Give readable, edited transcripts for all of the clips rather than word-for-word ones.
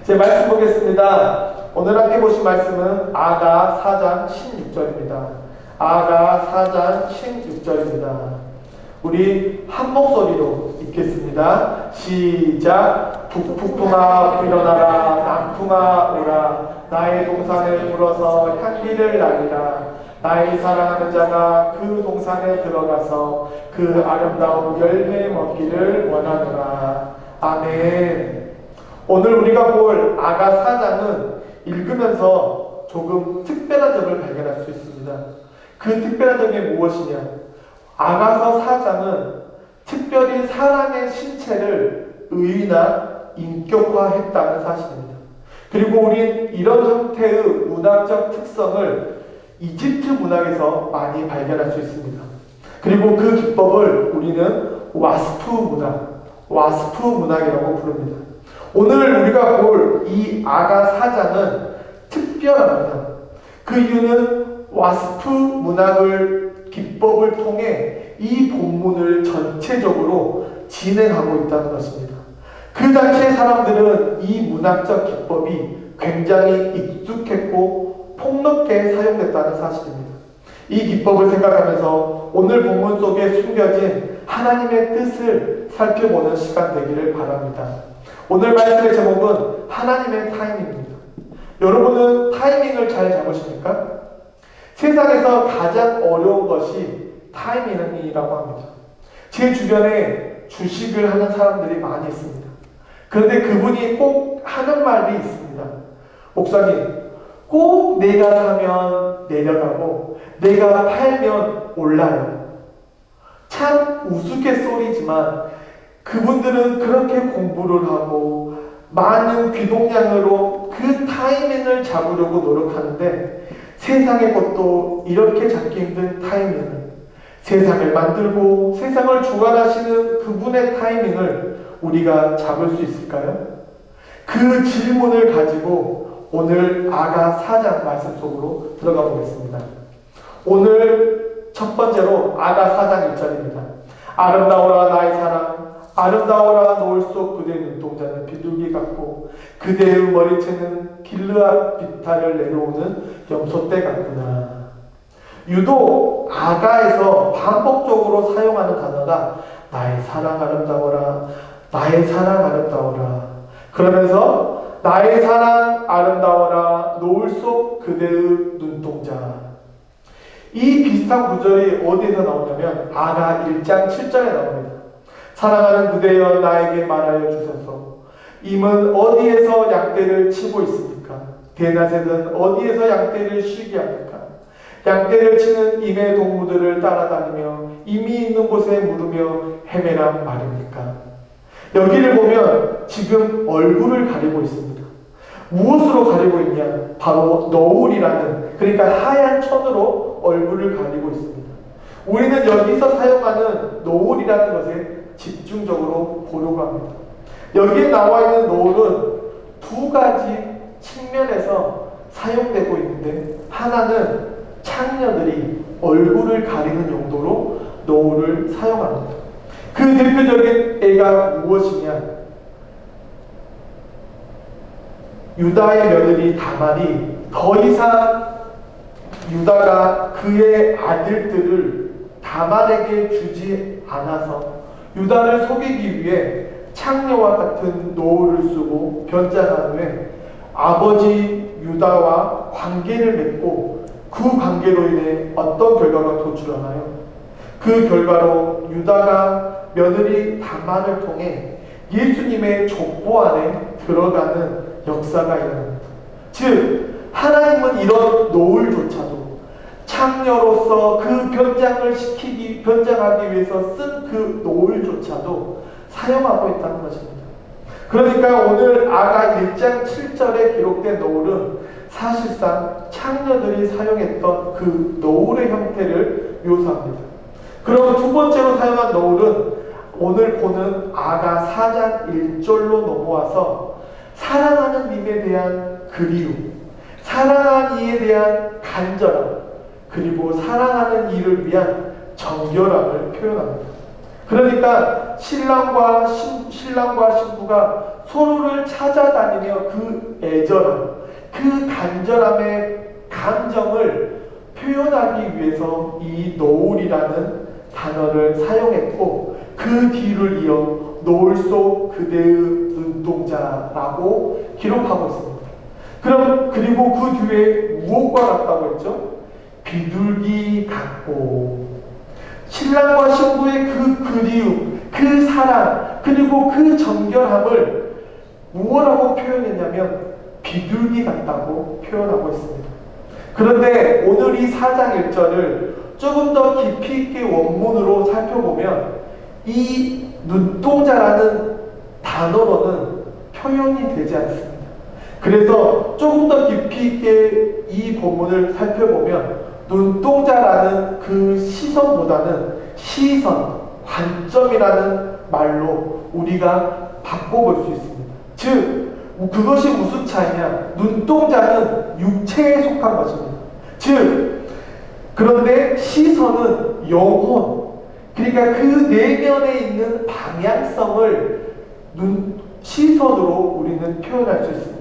제 말씀 보겠습니다. 오늘 함께 보신 말씀은 아가 4장 16절입니다. 아가 4장 16절입니다. 우리 한 목소리로 읽겠습니다. 시작. 북풍아 일어나라, 남풍아 오라. 나의 동산을 불어서 향기를 날리라. 나의 사랑하는 자가 그 동산에 들어가서 그 아름다운 열매 먹기를 원하노라. 아멘. 오늘 우리가 볼 아가 4장은 읽으면서 조금 특별한 점을 발견할 수 있습니다. 그 특별한 점이 무엇이냐? 아가서 4장은 특별히 사람의 신체를 의인화, 인격화했다는 사실입니다. 그리고 우린 이런 형태의 문학적 특성을 이집트 문학에서 많이 발견할 수 있습니다. 그리고 그 기법을 우리는 와스프 문학이라고 부릅니다. 오늘 우리가 볼 이 아가 4장은 특별합니다. 그 이유는 와스프 문학을 기법을 통해 이 본문을 전체적으로 진행하고 있다는 것입니다. 그 당시의 사람들은 이 문학적 기법이 굉장히 익숙했고 폭넓게 사용됐다는 사실입니다. 이 기법을 생각하면서 오늘 본문 속에 숨겨진 하나님의 뜻을 살펴보는 시간 되기를 바랍니다. 오늘 말씀의 제목은 하나님의 타이밍입니다. 여러분은 타이밍을 잘 잡으십니까? 세상에서 가장 어려운 것이 타이밍이라고 합니다. 제 주변에 주식을 하는 사람들이 많이 있습니다. 그런데 그분이 꼭 하는 말이 있습니다. 목사님, 꼭 내가 사면 내려가고 내가 팔면 올라요. 참 우스갯소리지만 그분들은 그렇게 공부를 하고 많은 귀동량으로 그 타이밍을 잡으려고 노력하는데 세상의 것도 이렇게 잡기 힘든 타이밍을, 세상을 만들고 세상을 주관하시는 그분의 타이밍을 우리가 잡을 수 있을까요? 그 질문을 가지고 오늘 아가 4장 말씀 속으로 들어가 보겠습니다. 오늘 첫 번째로 아가 4장 1절입니다. 아름다워라 나의 사랑, 아름다워라 노을 속 그대의 눈동자는 비둘기 같고 그대의 머리채는 길르앗 비탈을 내려오는 염소떼 같구나. 유독 아가에서 반복적으로 사용하는 단어가 나의 사랑 아름다워라, 나의 사랑 아름다워라. 그러면서 나의 사랑 아름다워라 노을 속 그대의 눈동자. 이 비슷한 구절이 어디에서 나오냐면 아가 1장 7절에 나옵니다. 사랑하는 그대여 나에게 말하여 주소서. 임은 어디에서 양떼를 치고 있습니까? 대낮에는 어디에서 양떼를 쉬게 합니까? 양떼를 치는 임의 동무들을 따라다니며 임이 있는 곳에 물으며 헤매란 말입니까? 여기를 보면 지금 얼굴을 가리고 있습니다. 무엇으로 가리고 있냐? 바로 너울이라는, 그러니까 하얀 천으로 얼굴을 가리고 있습니다. 우리는 여기서 사용하는 노을이라는 것에 집중적으로 보려고 합니다. 여기에 나와 있는 노을은 두 가지 측면에서 사용되고 있는데, 하나는 창녀들이 얼굴을 가리는 용도로 노을을 사용합니다. 그 대표적인 애가 무엇이냐? 유다의 며느리 다말이 더 이상 유다가 그의 아들들을 다말에게 주지 않아서 유다를 속이기 위해 창녀와 같은 노을을 쓰고 변장한 후에 아버지 유다와 관계를 맺고 그 관계로 인해 어떤 결과가 도출하나요? 그 결과로 유다가 며느리 다말을 통해 예수님의 족보 안에 들어가는 역사가 일어납니다. 즉 하나님은 이런 노을조차도 창녀로서 그 변장하기 위해서 쓴 그 노을조차도 사용하고 있다는 것입니다. 그러니까 오늘 아가 1장 7절에 기록된 노을은 사실상 창녀들이 사용했던 그 노을의 형태를 묘사합니다. 그럼 두 번째로 사용한 노을은 오늘 보는 아가 4장 1절로 넘어와서 사랑하는 님에 대한 그리움, 사랑하는 이에 대한 간절함, 그리고 사랑하는 이를 위한 정결함을 표현합니다. 그러니까 신랑과 신부가 서로를 찾아다니며 그 애절함, 그 간절함의 감정을 표현하기 위해서 이 노을이라는 단어를 사용했고, 그 뒤를 이어 노을 속 그대의 눈동자라고 기록하고 있습니다. 그리고 그 뒤에 무엇과 같다고 했죠? 비둘기 같고. 신랑과 신부의 그 그리움, 그 사랑, 그리고 그 정결함을 무엇라고 표현했냐면 비둘기 같다고 표현하고 있습니다. 그런데 오늘 이 4장 1절을 조금 더 깊이 있게 원문으로 살펴보면 이 눈동자라는 단어로는 표현이 되지 않습니다. 그래서 조금 더 깊이 있게 이 본문을 살펴보면 눈동자라는 그 시선보다는 시선, 관점이라는 말로 우리가 바꿔볼 수 있습니다. 즉, 그것이 무슨 차이냐? 눈동자는 육체에 속한 것입니다. 즉, 그런데 시선은 영혼, 그러니까 그 내면에 있는 방향성을 시선으로 우리는 표현할 수 있습니다.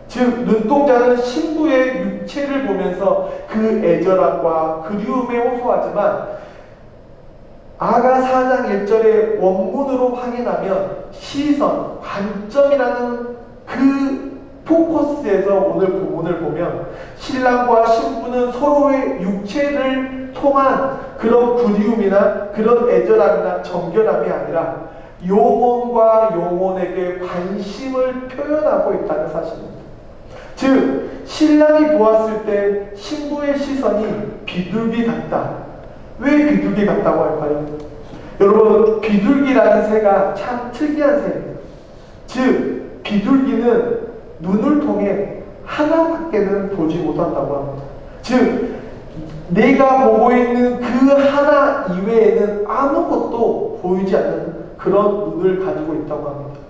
즉, 눈동자는 신부의 육체를 보면서 그 애절함과 그리움에 호소하지만 아가 4장 1절의 원문으로 확인하면 시선, 관점이라는 그 포커스에서 오늘 본문을 보면 신랑과 신부는 서로의 육체를 통한 그런 그리움이나 그런 애절함이나 정결함이 아니라 영혼과 영혼에게 관심을 표현하고 있다는 사실입니다. 즉, 신랑이 보았을 때 신부의 시선이 비둘기 같다. 왜 비둘기 같다고 할까요? 여러분, 비둘기라는 새가 참 특이한 새입니다. 즉, 비둘기는 눈을 통해 하나밖에는 보지 못한다고 합니다. 즉, 내가 보고 있는 그 하나 이외에는 아무것도 보이지 않는 그런 눈을 가지고 있다고 합니다.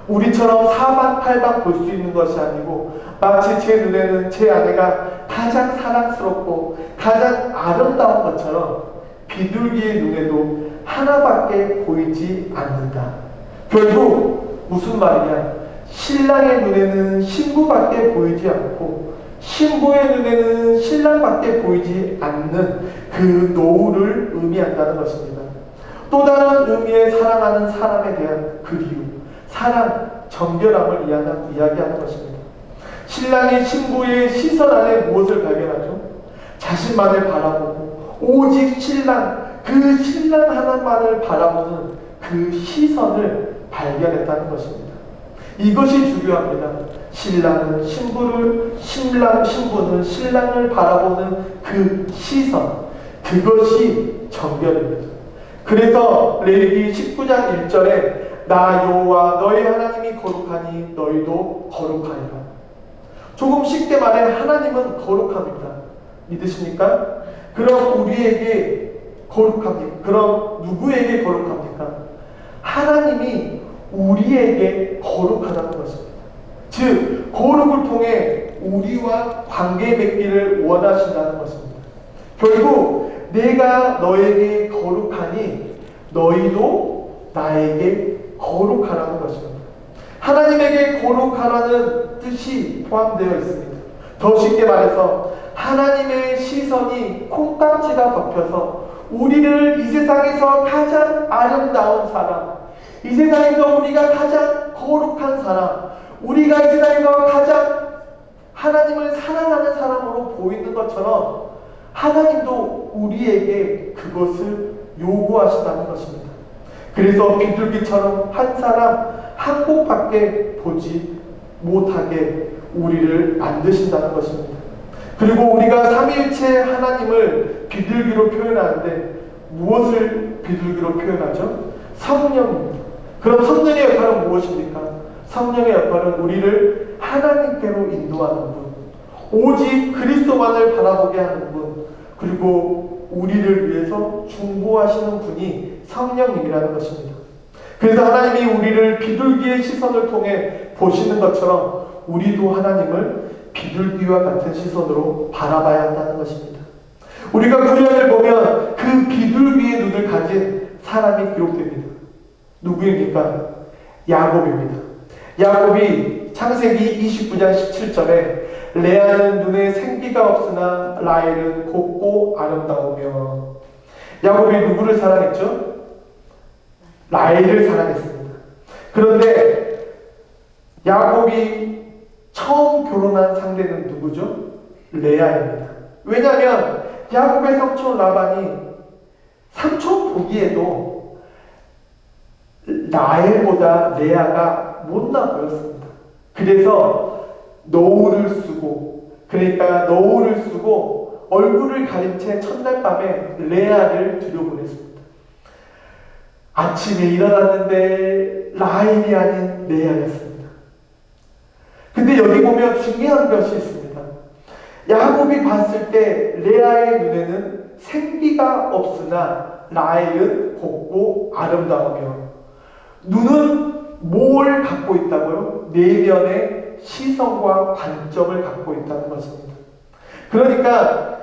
우리처럼 사방팔방 볼 수 있는 것이 아니고 마치 제 눈에는 제 아내가 가장 사랑스럽고 가장 아름다운 것처럼 비둘기의 눈에도 하나밖에 보이지 않는다. 결국 무슨 말이냐? 신랑의 눈에는 신부밖에 보이지 않고 신부의 눈에는 신랑밖에 보이지 않는 그 노을을 의미한다는 것입니다. 또 다른 의미의 사랑하는 사람에 대한 그리움, 사랑, 정결함을 이야기하는 것입니다. 신랑이 신부의 시선 안에 무엇을 발견하죠? 자신만을 바라보고 오직 신랑, 그 신랑 하나만을 바라보는 그 시선을 발견했다는 것입니다. 이것이 중요합니다. 신랑은 신부를, 신부는 신랑을 바라보는 그 시선, 그것이 정결입니다. 그래서 레위기 19장 1절에 나 여호와 너희 하나님이 거룩하니 너희도 거룩하리라. 조금 쉽게 말해 하나님은 거룩합니다. 믿으십니까? 그럼 우리에게 거룩합니까? 그럼 누구에게 거룩합니까? 하나님이 우리에게 거룩하다는 것입니다. 즉, 거룩을 통해 우리와 관계 맺기를 원하신다는 것입니다. 결국 내가 너에게 거룩하니 너희도 나에게 거룩하라는 것입니다. 하나님에게 거룩하라는 뜻이 포함되어 있습니다. 더 쉽게 말해서 하나님의 시선이 콩깍지가 벗겨서 우리를 이 세상에서 가장 아름다운 사람, 이 세상에서 우리가 가장 거룩한 사람, 우리가 이 세상에서 가장 하나님을 사랑하는 사람으로 보이는 것처럼 하나님도 우리에게 그것을 요구하신다는 것입니다. 그래서 비둘기처럼 한 사람 한 곳밖에 보지 못하게 우리를 만드신다는 것입니다. 그리고 우리가 삼위일체 하나님을 비둘기로 표현하는데 무엇을 비둘기로 표현하죠? 성령입니다. 그럼 성령의 역할은 무엇입니까? 성령의 역할은 우리를 하나님께로 인도하는 분, 오직 그리스도만을 바라보게 하는 분, 그리고 우리를 위해서 중보하시는 분이 성령님이라는 것입니다. 그래서 하나님이 우리를 비둘기의 시선을 통해 보시는 것처럼 우리도 하나님을 비둘기와 같은 시선으로 바라봐야 한다는 것입니다. 우리가 구약을 보면 그 비둘기의 눈을 가진 사람이 기록됩니다. 누구입니까? 야곱입니다. 야곱이 창세기 29장 17절에 레아는 눈에 생기가 없으나 라헬은 곱고 아름다우며, 야곱이 누구를 사랑했죠? 라헬을 사랑했습니다. 그런데 야곱이 처음 결혼한 상대는 누구죠? 레아입니다. 왜냐하면 야곱의 삼촌 라반이 삼촌 보기에도 라헬보다 레아가 못나 보였습니다. 그래서 너울을 쓰고, 얼굴을 가린 채 첫날 밤에 레아를 들여보냈습니다. 아침에 일어났는데 라헬이 아닌 레아였습니다. 근데 여기 보면 중요한 것이 있습니다. 야곱이 봤을 때 레아의 눈에는 생기가 없으나 라헬은 곱고 아름다우며, 눈은 뭘 갖고 있다고요? 내면의 시선과 관점을 갖고 있다는 것입니다. 그러니까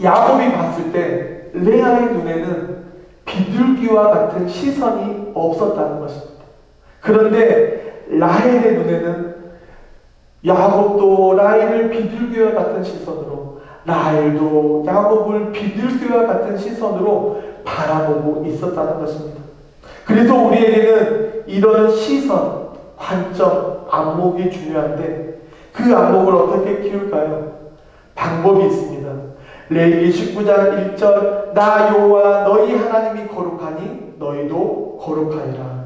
야곱이 봤을 때 레아의 눈에는 비둘기와 같은 시선이 없었다는 것입니다. 그런데 라헬의 눈에는 야곱도 라헬을 비둘기와 같은 시선으로, 라헬도 야곱을 비둘기와 같은 시선으로 바라보고 있었다는 것입니다. 그래서 우리에게는 이런 시선, 관점, 안목이 중요한데 그 안목을 어떻게 키울까요? 방법이 있습니다. 레위기 19장 1절 나 여호와 너희 하나님이 거룩하니 너희도 거룩하리라.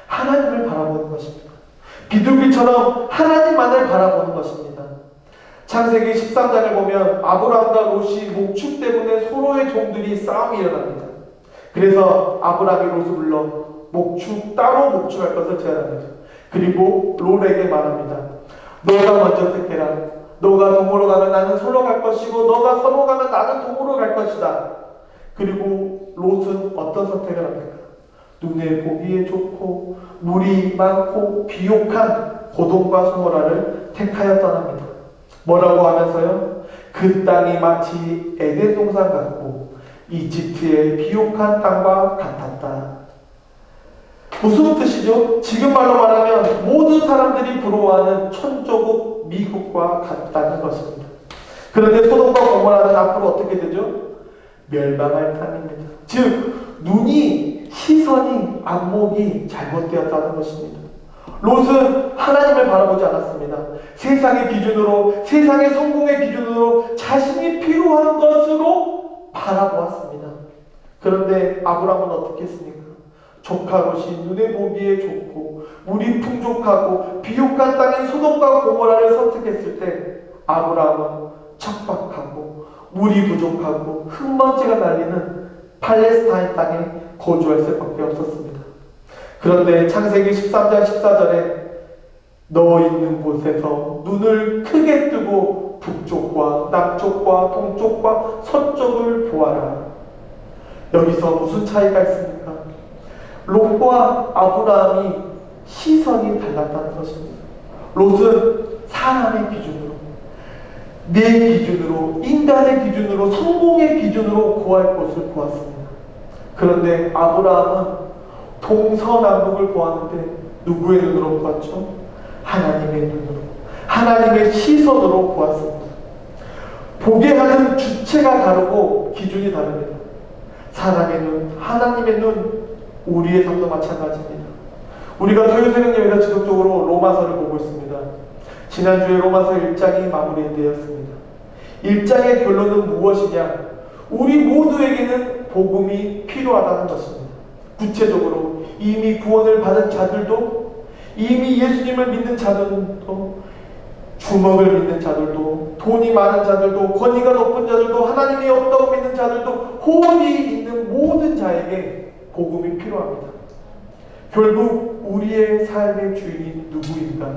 하나님을 바라보는 것입니다. 비둘기처럼 하나님만을 바라보는 것입니다. 창세기 13장을 보면 아브라함과 롯이 목축 때문에 서로의 종들이 싸움이 일어납니다. 그래서 아브라함이 롯을 불러 따로 목축할 것을 제안합니다. 그리고 롯에게 말합니다. 너가 먼저 택해라. 너가 동으로 가면 나는 서로 갈 것이고 너가 서로 가면 나는 동으로 갈 것이다. 그리고 롯은 어떤 선택을 합니까? 눈에 보기에 좋고 물이 많고 비옥한 고돔과 소모라를 택하여 떠납니다. 뭐라고 하면서요? 그 땅이 마치 에덴 동산 같고 이집트의 비옥한 땅과 같았다. 무슨 뜻이죠? 지금 말로 말하면 모든 사람들이 부러워하는 천조국 미국과 같다는 것입니다. 그런데 소돔과 고모라는 앞으로 어떻게 되죠? 멸망할 땅입니다. 즉 눈이, 시선이, 안목이 잘못되었다는 것입니다. 롯은 하나님을 바라보지 않았습니다. 세상의 기준으로, 세상의 성공의 기준으로 자신이 필요한 것으로 바라보았습니다. 그런데 아브라함은 어떻게 했습니까? 조카 롯이 눈에 보기에 좋고 물이 풍족하고 비옥한 땅인 소돔과 고모라를 선택했을 때 아브라함은 척박하고 물이 부족하고 흙먼지가 날리는 팔레스타인 땅에 거주할 수밖에 없었습니다. 그런데 창세기 13장 14절에 너 있는 곳에서 눈을 크게 뜨고 북쪽과 남쪽과 동쪽과 서쪽을 보아라. 여기서 무슨 차이가 있습니까? 롯과 아브라함이 시선이 달랐다는 것입니다. 롯은 사람의 기준으로, 내 기준으로, 인간의 기준으로, 성공의 기준으로 구할 것을 보았습니다. 그런데 아브라함은 동서남북을 보았는데 누구의 눈으로 보았죠? 하나님의 눈으로, 하나님의 시선으로 보았습니다. 보게 하는 주체가 다르고 기준이 다릅니다. 사람의 눈, 하나님의 눈, 우리의 삶도 마찬가지입니다. 우리가 토요새벽예배에서 지속적으로 로마서를 보고 있습니다. 지난주에 로마서 1장이 마무리되었습니다. 1장의 결론은 무엇이냐? 우리 모두에게는 복음이 필요하다는 것입니다. 구체적으로 이미 구원을 받은 자들도, 이미 예수님을 믿는 자들도, 주먹을 믿는 자들도, 돈이 많은 자들도, 권위가 높은 자들도, 하나님이 없다고 믿는 자들도, 호흡이 있는 모든 자에게 복음이 필요합니다. 결국 우리의 삶의 주인이 누구인가?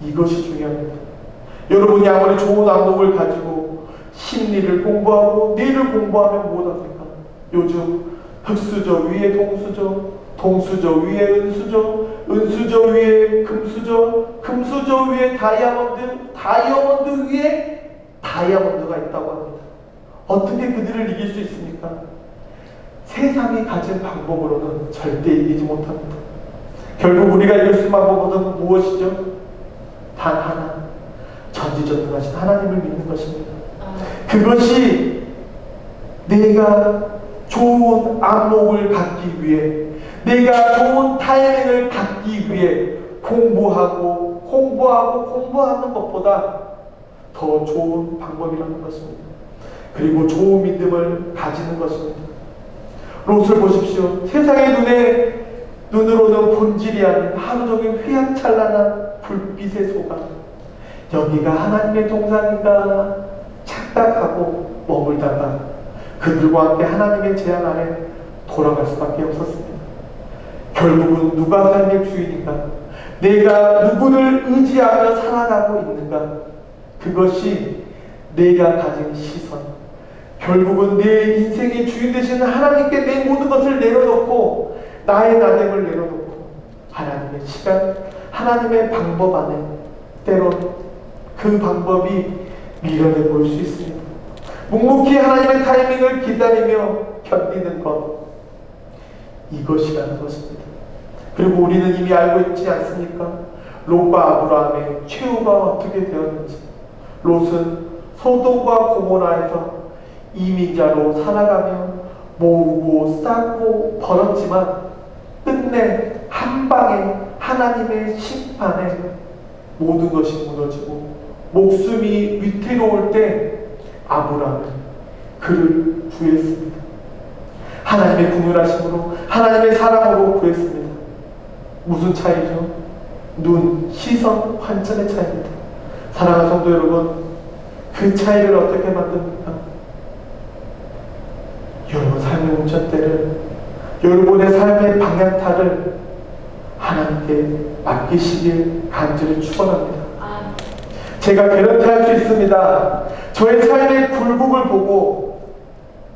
이것이 중요합니다. 여러분이 아무리 좋은 안목을 가지고 심리를 공부하고 뇌를 공부하면 무엇합니까? 요즘 흑수저 위에 동수저, 동수저 위에 은수저, 은수저 위에 금수저, 금수저 위에 다이아몬드, 다이아몬드 위에 다이아몬드가 있다고 합니다. 어떻게 그들을 이길 수 있습니까? 세상이 가진 방법으로는 절대 이기지 못합니다. 결국 우리가 이길 수 있는 방법은 무엇이죠? 단 하나, 전지전능하신 하나님을 믿는 것입니다. 그것이 내가 좋은 안목을 갖기 위해, 내가 좋은 타이밍을 갖기 위해 공부하는 것보다 더 좋은 방법이라는 것입니다. 그리고 좋은 믿음을 가지는 것입니다. 롯을 보십시오. 세상의 눈으로는 본질이 아닌 하루 종일 휘황찬란한 불빛에 속아 여기가 하나님의 동산인가 착각하고 머물다가 그들과 함께 하나님의 제안 아래 돌아갈 수밖에 없었습니다. 결국은 누가 삶의 주인인가? 내가 누구를 의지하며 살아가고 있는가? 그것이 내가 가진 시선, 결국은 내 인생의 주인 되시는 하나님께 내 모든 것을 내려놓고 나의 나됨을 내려놓고 하나님의 시간, 하나님의 방법 안에 때론 그 방법이 미련해 보일 수 있습니다. 묵묵히 하나님의 타이밍을 기다리며 견디는 것, 이것이라는 것입니다. 그리고 우리는 이미 알고 있지 않습니까? 롯과 아브라함의 최후가 어떻게 되었는지. 롯은 소돔과 고모라에서 이민자로 살아가며 모으고 쌓고 벌었지만 끝내 한 방에 하나님의 심판에 모든 것이 무너지고 목숨이 위태로울 때 아브라함은 그를 구했습니다. 하나님의 긍휼하심으로, 하나님의 사랑으로 구했습니다. 무슨 차이죠? 눈, 시선, 관점의 차이입니다. 사랑하는 성도 여러분, 그 차이를 어떻게 만듭니까? 여러분 삶의 운전대를, 여러분의 삶의 방향타를 하나님께 맡기시길 간절히 축원합니다. 제가 개런티할 수 있습니다. 저의 삶의 굴곡을 보고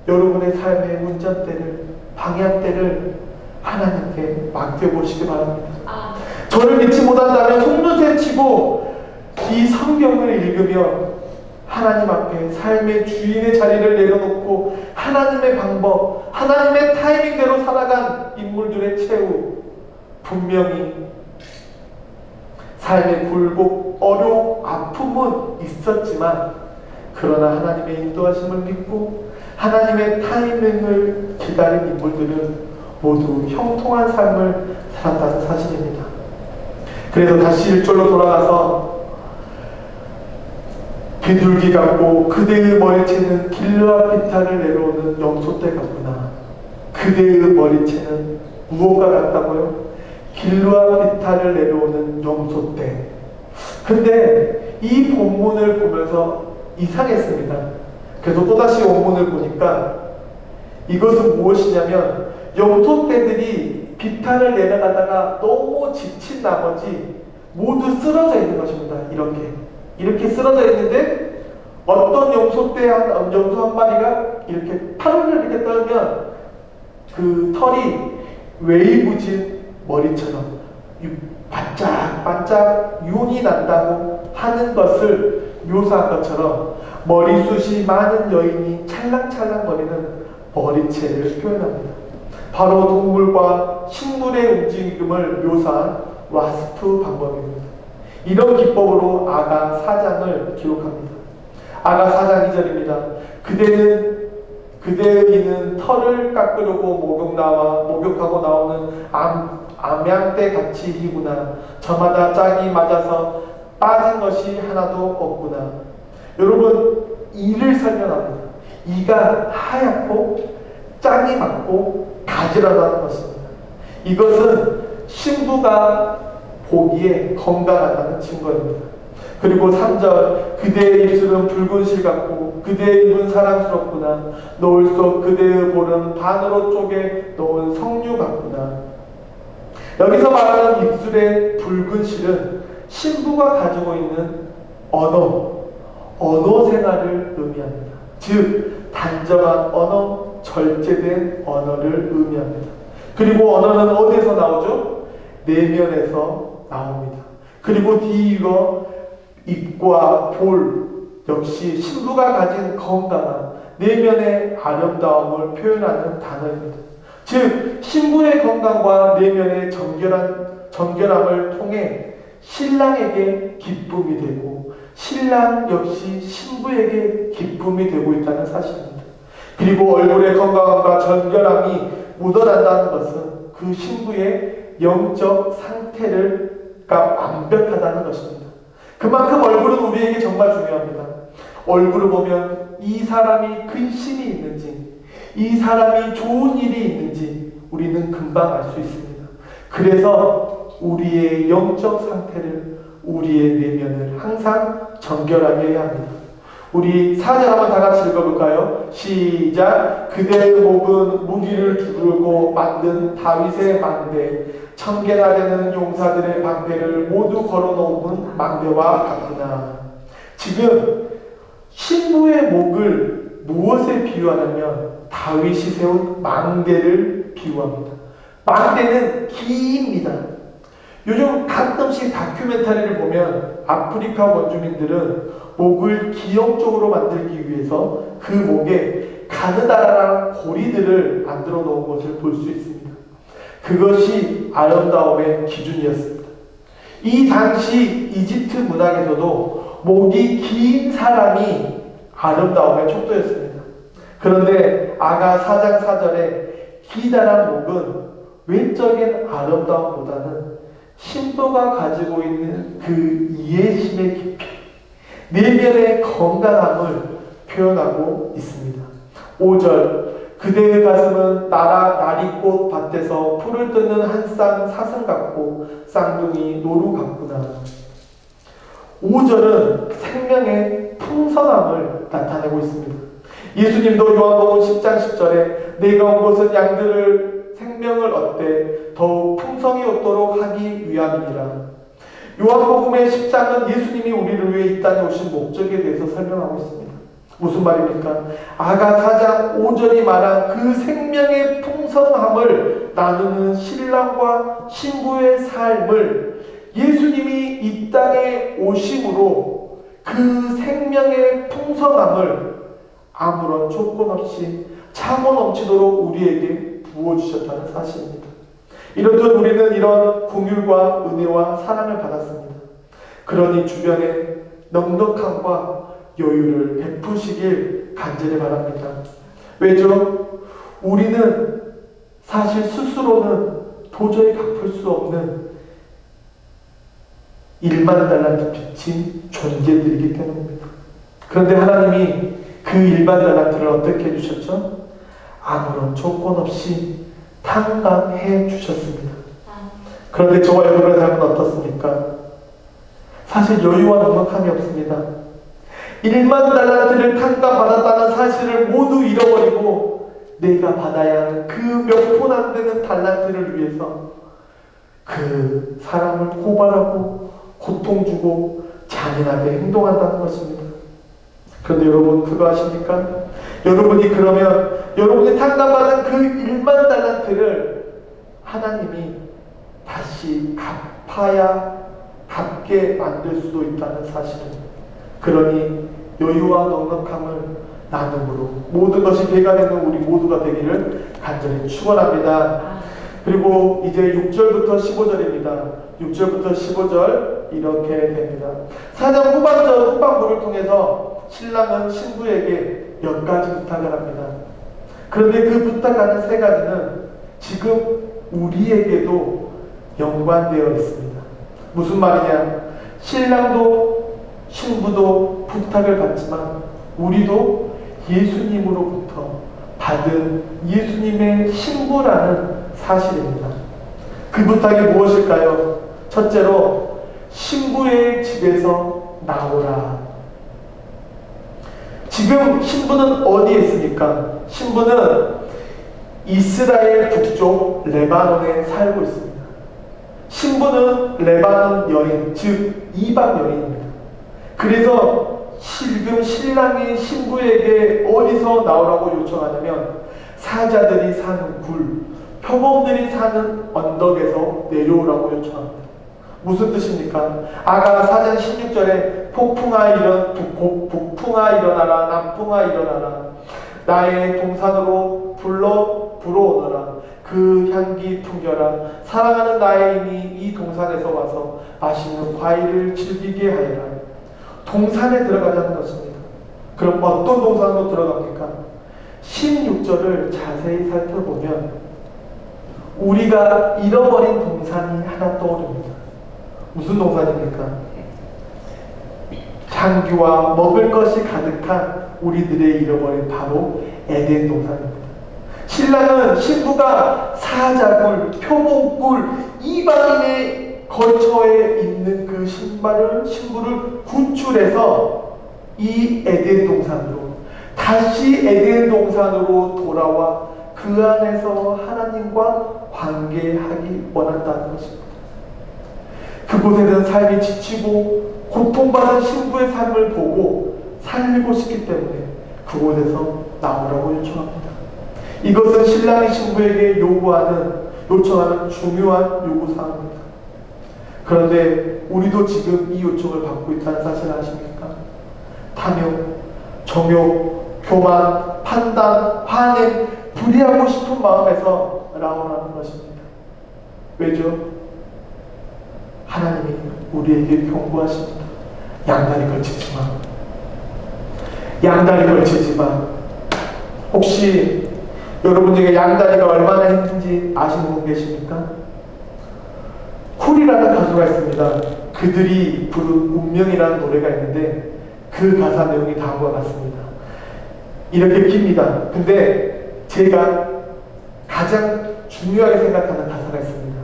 여러분의 삶의 운전대를, 방향대를 하나님께 맡겨보시기 바랍니다. 저를 믿지 못한다면 속눈새 치고 이 성경을 읽으며 하나님 앞에 삶의 주인의 자리를 내려놓고 하나님의 방법, 하나님의 타이밍대로 살아간 인물들의 최후, 분명히 삶의 굴곡, 어려움, 아픔은 있었지만 그러나 하나님의 인도하심을 믿고 하나님의 타이밍을 기다린 인물들은 모두 형통한 삶을 살았다는 사실입니다. 그래서 다시 1절로 돌아가서 비둘기 같고 그대의 머리채는 길르앗 비탈을 내려오는 염소떼 같구나. 그대의 머리채는 무엇과 같다고요? 길르앗 비탈을 내려오는 염소떼. 근데 이 본문을 보면서 이상했습니다. 그래서 또다시 원문을 보니까 이것은 무엇이냐면 염소떼들이 비탈을 내려가다가 너무 지친 나머지 모두 쓰러져 있는 것입니다. 이렇게 쓰러져 있는데 어떤 염소 한 마리가 이렇게 팔을 이렇게 떨면 그 털이 웨이브진 머리처럼 반짝반짝 윤이 난다고 하는 것을 묘사한 것처럼 머리숱이 많은 여인이 찰랑찰랑 거리는 머리채를 표현합니다. 바로 동물과 식물의 움직임을 묘사한 와스프 방법입니다. 이런 기법으로 아가 4장을 기록합니다. 아가 4장 2절입니다. 그대의 이는 털을 깎으려고 목욕하고 나오는 암양떼 같이 이구나. 저마다 짝이 맞아서 빠진 것이 하나도 없구나. 여러분, 이를 설명합니다. 이가 하얗고 짝이 맞고 가지런하다는 것입니다. 이것은 신부가 보기에 건강하다는 증거입니다. 그리고 3절, 그대의 입술은 붉은 실 같고 그대의 입은 사랑스럽구나. 노을 속 그대의 볼은 반으로 쪼개 놓은 석류 같구나. 여기서 말하는 입술의 붉은 실은 신부가 가지고 있는 언어 생활을 의미합니다. 즉 단정한 언어, 절제된 언어를 의미합니다. 그리고 언어는 어디서 나오죠? 내면에서 나옵니다. 그리고 뒤이어 입과 볼 역시 신부가 가진 건강한 내면의 아름다움을 표현하는 단어입니다. 즉 신부의 건강과 내면의 정결한 정결함을 통해 신랑에게 기쁨이 되고 신랑 역시 신부에게 기쁨이 되고 있다는 사실입니다. 그리고 얼굴의 건강함과 정결함이 묻어난다는 것은 그 신부의 영적 상태가 완벽하다는 것입니다. 그만큼 얼굴은 우리에게 정말 중요합니다. 얼굴을 보면 이 사람이 근심이 있는지, 이 사람이 좋은 일이 있는지 우리는 금방 알 수 있습니다. 그래서 우리의 영적 상태를, 우리의 내면을 항상 정결하게 해야 합니다. 우리 4절 한번 다 같이 읽어볼까요? 시작. 그대의 목은 무기를 두르고 만든 다윗의 망대, 청개나 되는 용사들의 방패를 모두 걸어놓은 망대와 같구나. 지금 신부의 목을 무엇에 비유하냐면 다윗이 세운 망대를 비유합니다. 망대는 기입니다. 요즘 가끔씩 다큐멘터리를 보면 아프리카 원주민들은 목을 기형적으로 만들기 위해서 그 목에 가느다란 고리들을 만들어 놓은 것을 볼 수 있습니다. 그것이 아름다움의 기준이었습니다. 이 당시 이집트 문학에서도 목이 긴 사람이 아름다움의 척도였습니다. 그런데 아가 4장 4절에 기다란 목은 외적인 아름다움보다는 신부가 가지고 있는 그 이해심의 깊이, 내면의 건강함을 표현하고 있습니다. 5절. 그대의 가슴은 나리꽃 밭에서 풀을 뜯는 한 쌍 사슴 같고 쌍둥이 노루 같구나. 5절은 생명의 풍성함을 나타내고 있습니다. 예수님도 요한복음 10장 10절에 내가 온 것은 양들을 생명을 얻되 더욱 풍성히 얻도록 하기 위함이니라. 요한복음의 10장은 예수님이 우리를 위해 이 땅에 오신 목적에 대해서 설명하고 있습니다. 무슨 말입니까? 아가 4장 5절이 말한 그 생명의 풍성함을 나누는 신랑과 신부의 삶을 예수님이 이 땅에 오심으로 그 생명의 풍성함을 아무런 조건 없이 차고 넘치도록 우리에게 부어주셨다는 사실입니다. 이렇듯 우리는 이런 긍휼과 은혜와 사랑을 받았습니다. 그러니 주변에 넉넉함과 여유를 베푸시길 간절히 바랍니다. 왜죠? 우리는 사실 스스로는 도저히 갚을 수 없는 1만 달란트 빚진 존재들이기 때문입니다. 그런데 하나님이 그 1만 달란트를 어떻게 해주셨죠? 아무런 조건 없이 탕감해 주셨습니다. 그런데 저와 여러분의 삶은 어떻습니까? 사실 여유와 넉넉함이 없습니다. 1만 달란트를 탕감받았다는 사실을 모두 잃어버리고 내가 받아야 하는 그 몇 푼 안 되는 달란트를 위해서 그 사람을 고발하고 고통 주고 잔인하게 행동한다는 것입니다. 그런데 여러분 그거 아십니까? 여러분이 그러면 여러분이 탕감받은 그 1만 달란트를 하나님이 다시 갚게 만들 수도 있다는 사실입니다. 그러니 여유와 넉넉함을 나눔으로 모든 것이 배가 되는 우리 모두가 되기를 간절히 축원합니다. 그리고 이제 6절부터 15절입니다. 6절부터 15절 이렇게 됩니다. 4장 후반부를 통해서 신랑은 신부에게 몇 가지 부탁을 합니다. 그런데 그 부탁하는 세 가지는 지금 우리에게도 연관되어 있습니다. 무슨 말이냐? 신랑도 신부도 부탁을 받지만 우리도 예수님으로부터 받은 예수님의 신부라는 사실입니다. 그 부탁이 무엇일까요? 첫째로 신부의 집에서 나오라. 지금 신부는 어디에 있습니까? 신부는 이스라엘 북쪽 레바논에 살고 있습니다. 신부는 레바논 여인, 즉 이방 여인입니다. 그래서 지금 신랑이 신부에게 어디서 나오라고 요청하냐면 사자들이 사는 굴, 표범들이 사는 언덕에서 내려오라고 요청합니다. 무슨 뜻입니까? 아가 4장 16절에 북풍아 일어나라, 남풍아 일어나라, 나의 동산으로 불어오너라. 그 그 향기 풍겨라. 사랑하는 나의 인이 이 동산에서 와서 맛있는 과일을 즐기게 하여라. 동산에 들어가자는 것입니다. 그럼 어떤 동산으로 들어갑니까? 16절을 자세히 살펴보면 우리가 잃어버린 동산이 하나 떠오릅니다. 무슨 동산입니까? 향기와 먹을 것이 가득한 우리들의 잃어버린 바로 에덴 동산입니다. 신랑은 신부가 사자굴, 표본굴, 이방인의 거처에 있는 그 신부를 구출해서 이 에덴 동산으로 다시 에덴 동산으로 돌아와 그 안에서 하나님과 관계하기 원한다는 것입니다. 그곳에는 삶이 지치고 고통받은 신부의 삶을 보고 살리고 싶기 때문에 그곳에서 나오라고 요청합니다. 이것은 신랑이 신부에게 요청하는 중요한 요구사항입니다. 그런데 우리도 지금 이 요청을 받고 있다는 사실을 아십니까? 탐욕, 정욕, 교만, 판단, 화냄, 불의하고 싶은 마음에서 나오라는 것입니다. 왜죠? 하나님이 우리에게 경고하십니다. 양다리 걸치지 마. 양다리 걸치지 마. 혹시 여러분 중에 양다리가 얼마나 힘든지 아시는 분 계십니까? 쿨이라는 가수가 있습니다. 그들이 부른 운명이라는 노래가 있는데 그 가사 내용이 다음과 같습니다. 이렇게 깁니다. 근데 제가 가장 중요하게 생각하는 가사가 있습니다.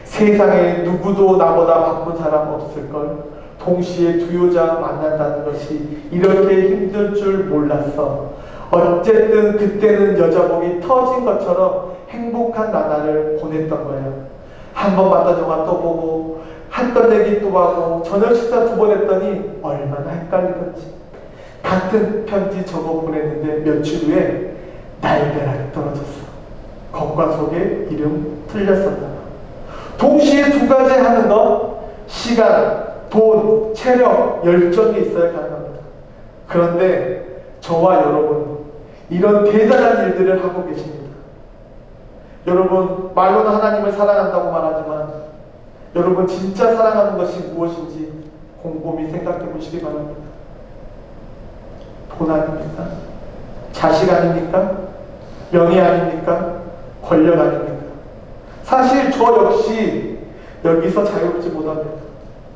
세상에 누구도 나보다 바쁜 사람 없을걸. 동시에 두 여자 만난다는 것이 이렇게 힘들 줄 몰랐어. 어쨌든 그때는 여자복이 터진 것처럼 행복한 나날을 보냈던 거예요. 한 번 봤던 영화 또 보고 했던 얘기 또 하고 저녁 식사 2번 했더니 얼마나 헷갈리던지. 같은 편지 적어 보냈는데 며칠 후에 날벼락이 떨어졌어. 겉과 속에 이름 틀렸었나. 동시에 두 가지 하는 것, 시간, 돈, 체력, 열정이 있어야 가능합니다. 그런데 저와 여러분 이런 대단한 일들을 하고 계십니다. 여러분 말로는 하나님을 사랑한다고 말하지만 여러분 진짜 사랑하는 것이 무엇인지 곰곰이 생각해 보시기 바랍니다. 돈 아닙니까? 자식 아닙니까? 명예 아닙니까? 권력 아닙니까? 사실 저 역시 여기서 자유롭지 못합니다.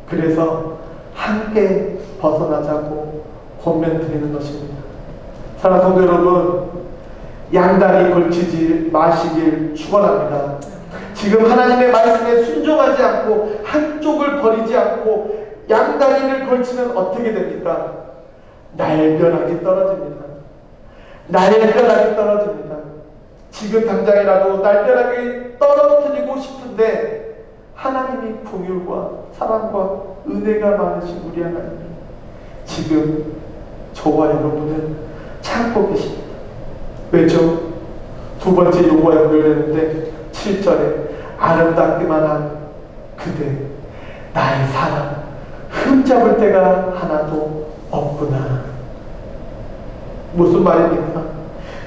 그래서 함께 벗어나자고 권면드리는 것입니다. 사랑하는 성도 여러분, 양다리 걸치지 마시길 축원합니다. 지금 하나님의 말씀에 순종하지 않고 한쪽을 버리지 않고 양다리를 걸치면 어떻게 됩니까? 날벼락이 떨어집니다. 날벼락이 떨어집니다. 지금 당장이라도 날벼락을 떨어뜨리고 싶은데 하나님이 긍휼과 사랑과 은혜가 많으신 우리 하나님이 지금 저와 여러분을 참고 계십니다. 왜죠? 두 번째 요구가 연결되는데 7절에 아름답기만 한 그대 나의 사랑 흠잡을 데가 하나도 없구나. 무슨 말입니까?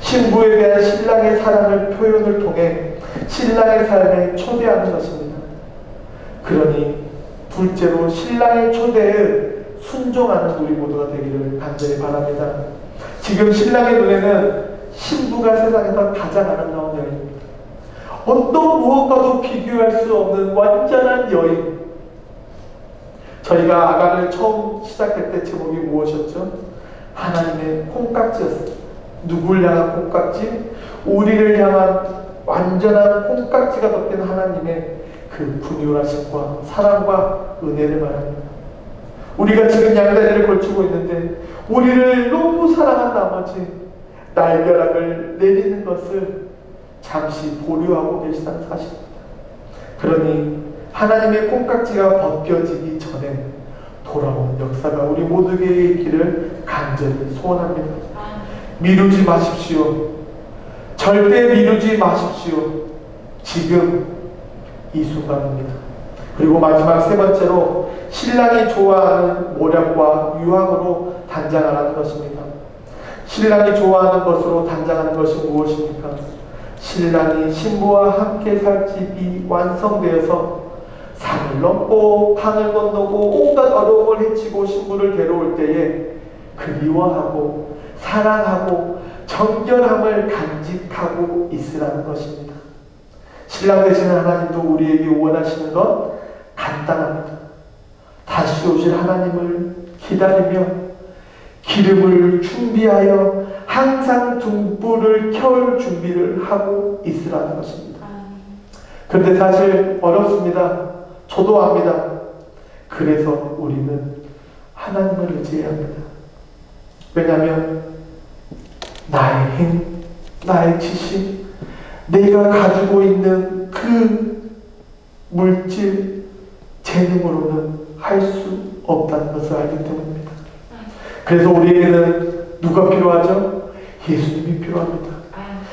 신부에 대한 신랑의 사랑을 표현을 통해 신랑의 삶에 초대하는 것입니다. 그러니 둘째로 신랑의 초대에 순종하는 우리 모두가 되기를 간절히 바랍니다. 지금 신랑의 눈에는 신부가 세상에서 가장 아름다운 여인입니다. 어떤 무엇과도 비교할 수 없는 완전한 여인. 저희가 아가를 처음 시작할 때 제목이 무엇이었죠? 하나님의 콩깍지였습니다. 누굴 향한 콩깍지? 우리를 향한 완전한 콩깍지가 덮인 하나님의 그 긍휼하심과 사랑과 은혜를 말합니다. 우리가 지금 양다리를 걸치고 있는데 우리를 너무 사랑한 나머지 날벼락을 내리는 것을 잠시 보류하고 계시다는 사실입니다. 그러니 하나님의 콩깍지가 벗겨지기 전에 돌아오는 역사가 우리 모두에게 있기를 간절히 소원합니다. 미루지 마십시오. 절대 미루지 마십시오. 지금 이 순간입니다. 그리고 마지막 세 번째로 신랑이 좋아하는 모략과 유황으로 단장하라는 것입니다. 신랑이 좋아하는 것으로 단장하는 것이 무엇입니까? 신랑이 신부와 함께 살 집이 완성되어서 산을 넘고 강을 건너고 온갖 어려움을 헤치고 신부를 데려올 때에 그리워하고 사랑하고 정결함을 간직하고 있으라는 것입니다. 신랑 되시는 하나님도 우리에게 원하시는 것 간단합니다. 다시 오실 하나님을 기다리며 기름을 준비하여 항상 등불을 켤 준비를 하고 있으라는 것입니다. 그런데 사실 어렵습니다. 저도 압니다. 그래서 우리는 하나님을 의지해야 합니다. 왜냐하면 나의 힘, 나의 지식, 내가 가지고 있는 그 물질, 재능으로는 할 수 없다는 것을 알기 때문입니다. 그래서 우리에게는 누가 필요하죠? 예수님이 필요합니다.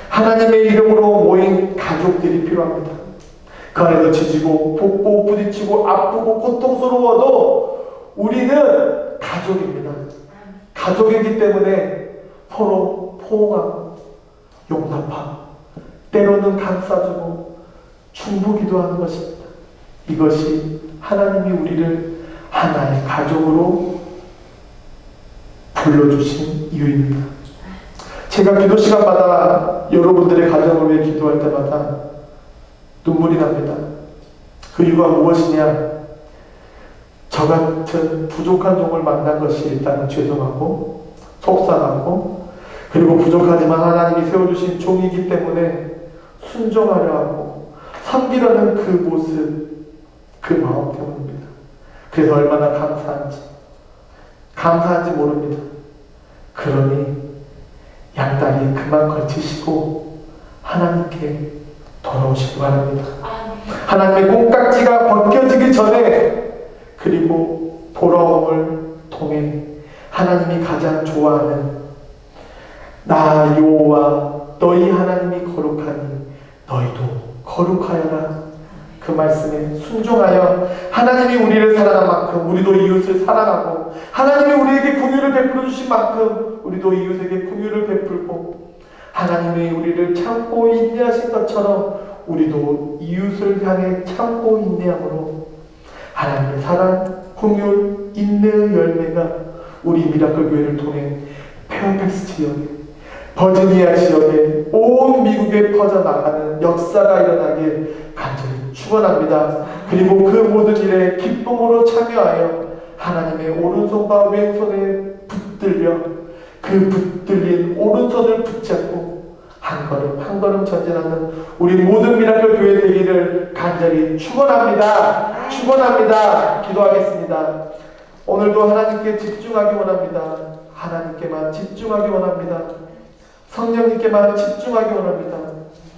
하나님의 이름으로 모인 가족들이 필요합니다. 그 안에서 지지고 볶고 부딪히고 아프고 고통스러워도 우리는 가족입니다. 가족이기 때문에 서로 포옹하고 용납하고 때로는 감싸주고 충부기도 하는 것입니다. 이것이 하나님이 우리를 하나의 가족으로 불러주신 이유입니다. 제가 기도 시간마다 여러분들의 가정을 위해 기도할 때마다 눈물이 납니다. 그 이유가 무엇이냐? 저 같은 부족한 종을 만난 것이 일단은 죄송하고 속상하고, 그리고 부족하지만 하나님이 세워주신 종이기 때문에 순종하려 하고 섬기려는 그 모습, 그 마음 때문입니다. 그래서 얼마나 감사한지 모릅니다. 그러니 양다리에 그만 걸치시고 하나님께 돌아오시기 바랍니다. 하나님의 콩깍지가 벗겨지기 전에, 그리고 돌아옴을 통해 하나님이 가장 좋아하는 나 여호와 너희 하나님이 거룩하니 너희도 거룩하여라, 그 말씀에 순종하여 하나님이 우리를 사랑한 만큼 우리도 이웃을 사랑하고, 하나님이 우리에게 긍휼을 베풀어 주신 만큼 우리도 이웃에게 긍휼을 베풀고, 하나님이 우리를 참고 인내하신 것처럼 우리도 이웃을 향해 참고 인내함으로 하나님의 사랑, 긍휼, 인내의 열매가 우리 미라클 교회를 통해 페어팩스 지역에, 버지니아 지역에, 온 미국에 퍼져나가는 역사가 일어나길 간절히 축원합니다. 그리고 그 모든 일에 기쁨으로 참여하여 하나님의 오른손과 왼손에 붙들려 그 붙들린 오른손을 붙잡고 한 걸음 한 걸음 전진하는 우리 모든 미라클 교회 되기를 간절히 축원합니다. 축원합니다. 기도하겠습니다. 오늘도 하나님께 집중하기 원합니다. 하나님께만 집중하기 원합니다. 성령님께만 집중하기 원합니다.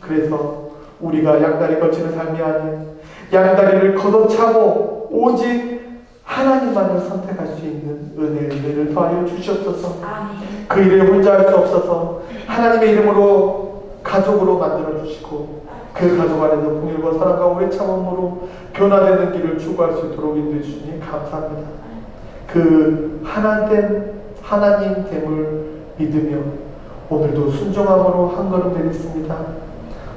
그래서 우리가 양다리 걸치는 삶이 아닌 양다리를 걷어차고 오직 하나님만을 선택할 수 있는 은혜를 더하여 주시옵소서. 그 일을 혼자 할 수 없어서 하나님의 이름으로 가족으로 만들어 주시고, 그 가족 안에서 긍휼과 사랑과 오래 참음으로 변화되는 길을 추구할 수 있도록 인도해 주시니 감사합니다. 그 하나님 됨을 믿으며 오늘도 순종함으로 한 걸음 내딛습니다.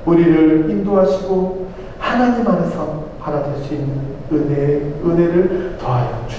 우리를 인도하시고 하나님 안에서 하나 될 수 있는 은혜를 더하여 주시옵소서.